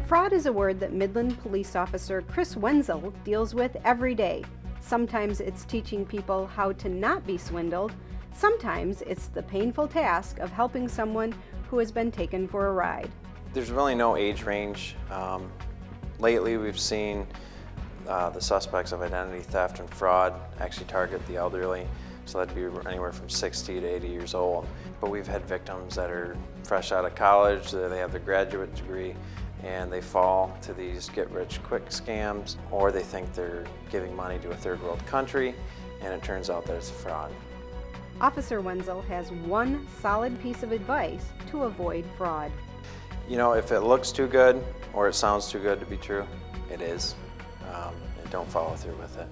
Fraud is a word that Midland Police Officer Chris Wenzel deals with every day. Sometimes it's teaching people how to not be swindled. Sometimes it's the painful task of helping someone who has been taken for a ride. There's really no age range. Lately we've seen the suspects of identity theft and fraud actually target the elderly, so that'd be anywhere from 60 to 80 years old. But we've had victims that are fresh out of college, they have their graduate degree, and they fall to these get-rich-quick scams, or they think they're giving money to a third-world country, and it turns out that it's a fraud. Officer Wenzel has one solid piece of advice to avoid fraud. You know, if it looks too good or it sounds too good to be true, it is. And don't follow through with it.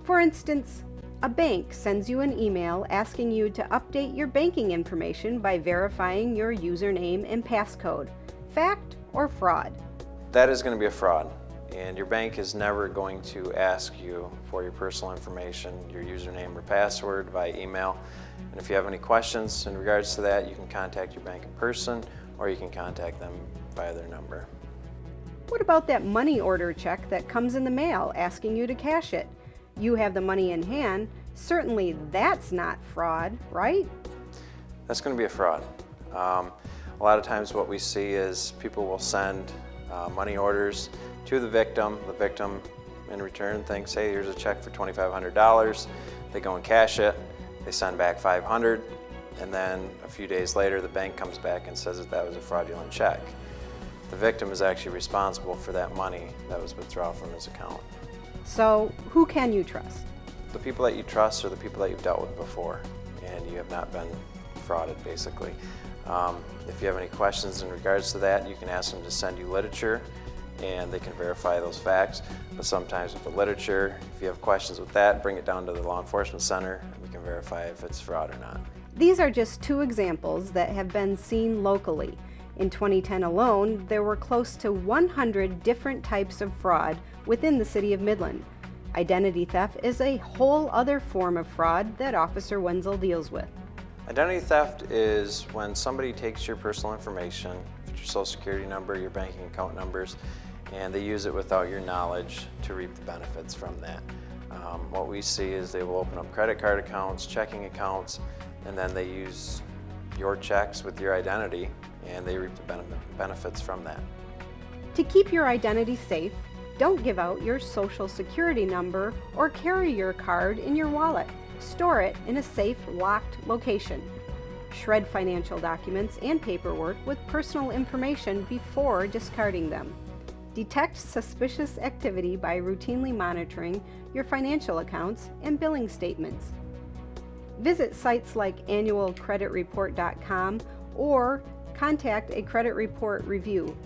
For instance, a bank sends you an email asking you to update your banking information by verifying your username and passcode. Fact or fraud? That is going to be a fraud, and your bank is never going to ask you for your personal information, your username or password via email. And if you have any questions in regards to that, you can contact your bank in person or you can contact them via their number. What about that money order check that comes in the mail asking you to cash it? You have the money in hand. Certainly that's not fraud, right? That's going to be a fraud. A lot of times what we see is people will send money orders to the victim. The victim in return thinks, hey, here's a check for $2,500. They go and cash it. They send back $500, and then a few days later the bank comes back and says that that was a fraudulent check. The victim is actually responsible for that money that was withdrawn from his account. So who can you trust? The people that you trust are the people that you've dealt with before, and you have not been frauded, basically. If you have any questions in regards to that, you can ask them to send you literature and they can verify those facts. But sometimes with the literature, if you have questions with that, bring it down to the law enforcement center and we can verify if it's fraud or not. These are just two examples that have been seen locally. In 2010 alone, there were close to 100 different types of fraud within the city of Midland. Identity theft is a whole other form of fraud that Officer Wenzel deals with. Identity theft is when somebody takes your personal information, your social security number, your banking account numbers, and they use it without your knowledge to reap the benefits from that. What we see is they will open up credit card accounts, checking accounts, and then they use your checks with your identity and they reap the benefits from that. To keep your identity safe, don't give out your social security number or carry your card in your wallet. Store it in a safe, locked location. Shred financial documents and paperwork with personal information before discarding them. Detect suspicious activity by routinely monitoring your financial accounts and billing statements. Visit sites like annualcreditreport.com or contact a credit report review.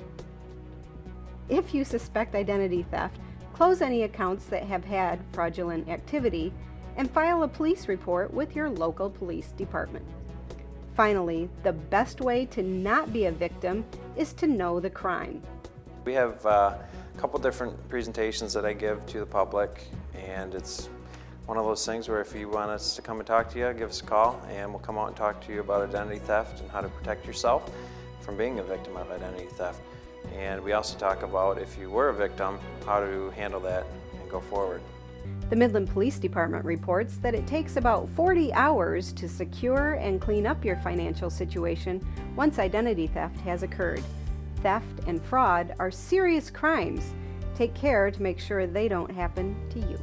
If you suspect identity theft, close any accounts that have had fraudulent activity and file a police report with your local police department. Finally, the best way to not be a victim is to know the crime. We have a couple different presentations that I give to the public, and it's one of those things where if you want us to come and talk to you, give us a call and we'll come out and talk to you about identity theft and how to protect yourself from being a victim of identity theft. And we also talk about, if you were a victim, how to handle that and go forward. The Midland Police Department reports that it takes about 40 hours to secure and clean up your financial situation once identity theft has occurred. Theft and fraud are serious crimes. Take care to make sure they don't happen to you.